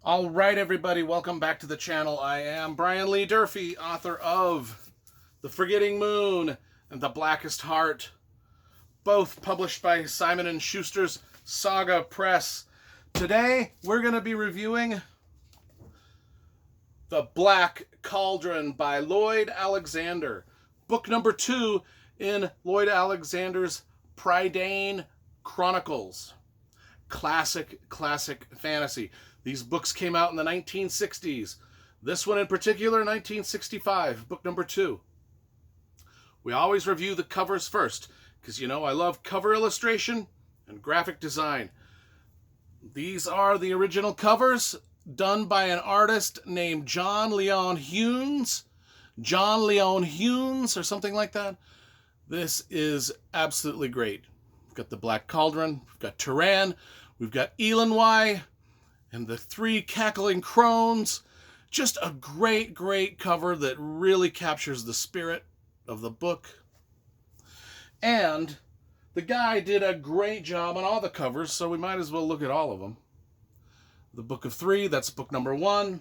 All right, everybody, welcome back to the channel. I am Brian Lee Durfee, author of The Forgetting Moon and The Blackest Heart, both published by Simon & Schuster's Saga Press. Today, we're going to be reviewing The Black Cauldron by Lloyd Alexander, book number 2 in Lloyd Alexander's Prydain Chronicles. Classic fantasy. These books came out in the 1960s. This one in particular, 1965, book number 2. We always review the covers first, because you know I love cover illustration and graphic design. These are the original covers done by an artist named John Leon Hunes, or something like that. This is absolutely great. We've got the Black Cauldron, we've got Prydain, we've got Lloyd, and the 3 cackling crones. Just a great cover that really captures the spirit of the book. And the guy did a great job on all the covers, so we might as well look at all of them. The Book of 3, that's book number 1,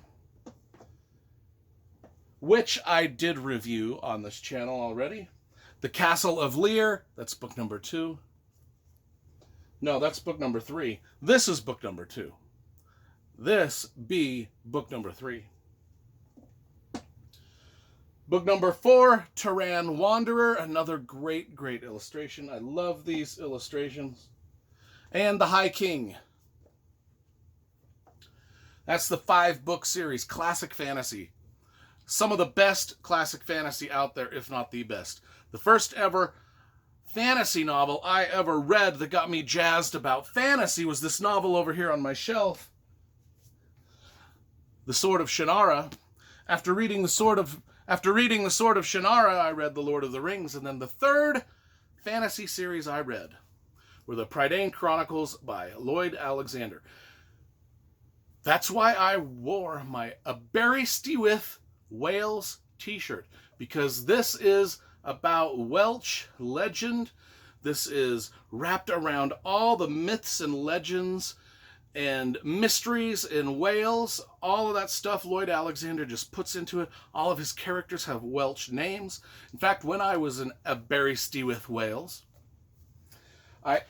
which I did review on this channel already. The Castle of Lear, that's book number 2. No, that's book number 3. This is book number 2. This be book number 3. Book number 4, Prydain Wanderer, another great illustration. I love these illustrations. And The High King. That's the 5-book series, classic fantasy. Some of the best classic fantasy out there, if not the best. The first ever fantasy novel I ever read that got me jazzed about fantasy was this novel over here on my shelf, The Sword of Shannara. After reading The Sword of Shannara, I read The Lord of the Rings, and then the 3rd fantasy series I read were the Prydain Chronicles by Lloyd Alexander. That's why I wore my Aberystwyth Wales t-shirt, because this is about Welsh legend. This is wrapped around all the myths and legends and mysteries in Wales. All of that stuff Lloyd Alexander just puts into it. All of his characters have Welsh names. In fact, when I was in Aberystwyth, Wales, it's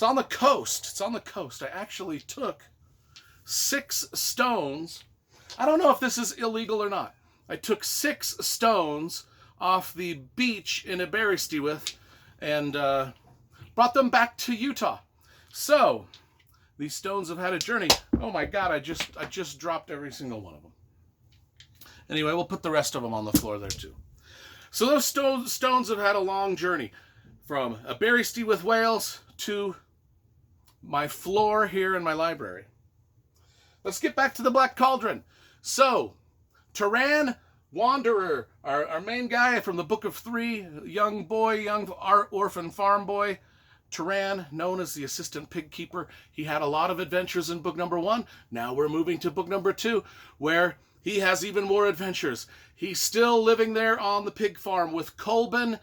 on the coast. I actually took 6 stones. I don't know if this is illegal or not. I took 6 stones off the beach in Aberystwyth and brought them back to Utah. So these stones have had a journey. Oh my God, I just dropped every single one of them. Anyway, we'll put the rest of them on the floor there too. So those stones have had a long journey from Aberystwyth, Wales to my floor here in my library. Let's get back to the Black Cauldron. So, Prydain Wanderer, our main guy from the Book of 3, young orphan farm boy, Prydain, known as the assistant pig keeper. He had a lot of adventures in book number 1. Now we're moving to book number 2, where he has even more adventures. He's still living there on the pig farm with Colburn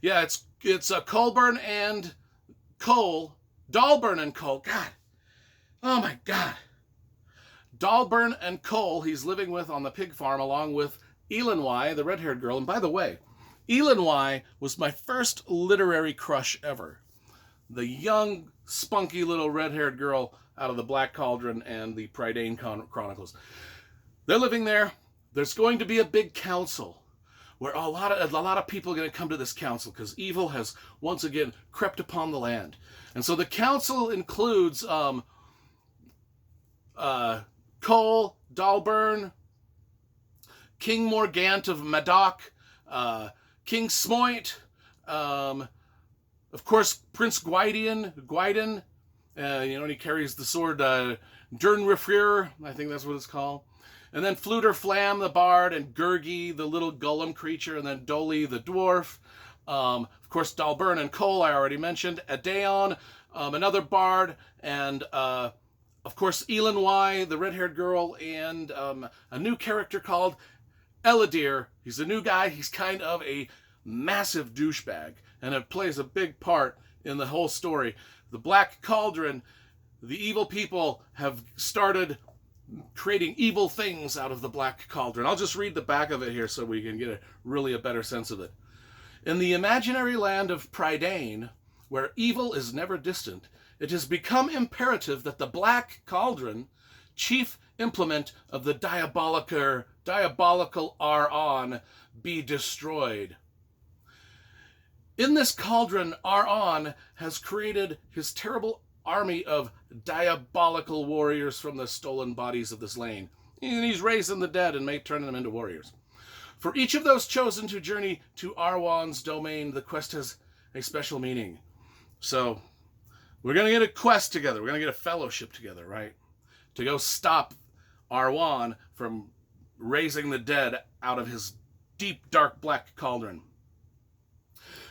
it's Colburn and Cole. Dalburn and Cole. God. Oh my God. Dalburn and Cole he's living with on the pig farm, along with Lloyd, the red-haired girl. And by the way, Lloyd was my first literary crush ever. The young, spunky little red-haired girl out of the Black Cauldron and the Prydain Chronicles. They're living there. There's going to be a big council where a lot of people are going to come to this council because evil has once again crept upon the land. And so the council includes Cole, Dalburn, King Morgant of Madoc, King Smoit, of course Prince Gwydion, and he carries the sword Durnrifrir, I think that's what it's called. And then Fluter Flam the bard, and Gurgi the little golem creature, and then Doli the dwarf. Of course, Dalburn and Cole I already mentioned. Adaon, another bard, and of course Lloyd, the red-haired girl, and a new character called Eladir. He's a new guy. He's kind of a massive douchebag, and it plays a big part in the whole story. The Black Cauldron, the evil people have started creating evil things out of the Black Cauldron. I'll just read the back of it here so we can get a better sense of it. In the imaginary land of Prydain, where evil is never distant, it has become imperative that the Black Cauldron, chief implement of the diabolical Wherein, be destroyed. In this cauldron, Wherein has created his terrible army of diabolical warriors from the stolen bodies of the slain. And he's raising the dead and may turn them into warriors. For each of those chosen to journey to Wherein's domain, the quest has a special meaning. So, we're going to get a quest together. We're going to get a fellowship together, right? To go stop Wherein from raising the dead out of his deep, dark, black cauldron.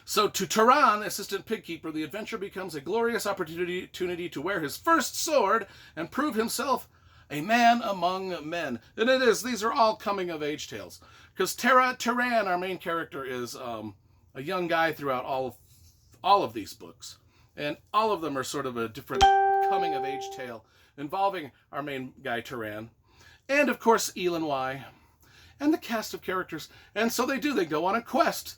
So to Turan, assistant pigkeeper, the adventure becomes a glorious opportunity to wear his first sword and prove himself a man among men. And it is. These are all coming-of-age tales. Because Turan, our main character, is a young guy throughout all of these books. And all of them are sort of a different coming-of-age tale involving our main guy, Turan. And, of course, Elin Y. And the cast of characters. And so they go on a quest.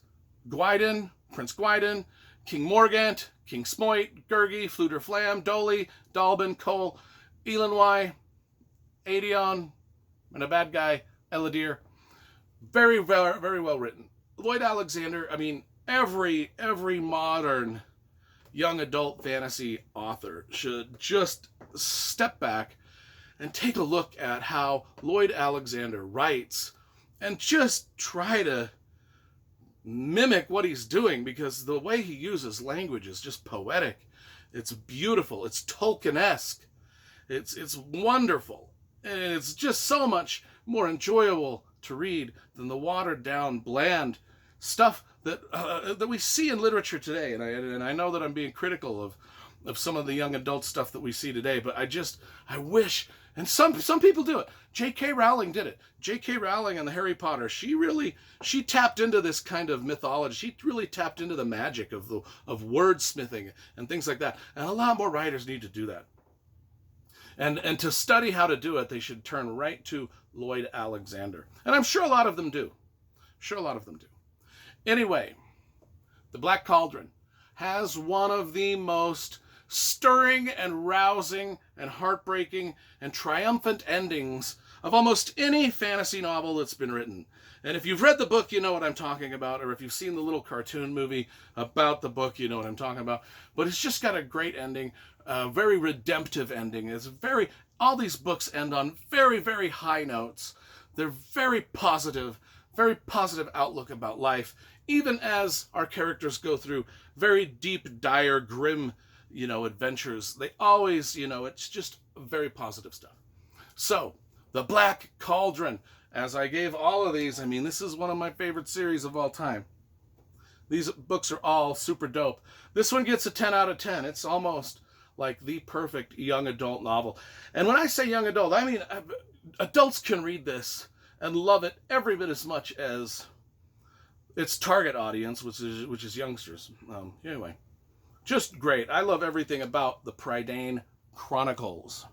Gwyden, Prince Gwyden, King Morgant, King Smoit, Gurgi, Fluter Flam, Doli, Dalbin, Cole, Elin Y, Aedion, and a bad guy, Eladir. Very, very, very well written. Lloyd Alexander, I mean, every modern young adult fantasy author should just step back and take a look at how Lloyd Alexander writes and just try to mimic what he's doing, because the way he uses language is just poetic. It's beautiful. It's Tolkien-esque. It's wonderful. And it's just so much more enjoyable to read than the watered-down, bland stuff that we see in literature today. And I know that I'm being critical of some of the young adult stuff that we see today, but I wish, and some people do it. J.K. Rowling did it. J.K. Rowling and the Harry Potter, she tapped into this kind of mythology. She really tapped into the magic of wordsmithing and things like that. And a lot more writers need to do that. And to study how to do it, they should turn right to Lloyd Alexander. And I'm sure a lot of them do. Anyway, the Black Cauldron has one of the most stirring and rousing and heartbreaking and triumphant endings of almost any fantasy novel that's been written. And if you've read the book, you know what I'm talking about, or if you've seen the little cartoon movie about the book, you know what I'm talking about. But it's just got a great ending, a very redemptive ending. All these books end on very, very high notes. They're very positive outlook about life, even as our characters go through very deep, dire, grim, adventures. They always, it's just very positive stuff. So, The Black Cauldron. As I gave all of these, this is one of my favorite series of all time. These books are all super dope. This one gets a 10 out of 10. It's almost like the perfect young adult novel. And when I say young adult, I mean adults can read this and love it every bit as much as its target audience, which is youngsters. Anyway, just great. I love everything about the Prydain Chronicles.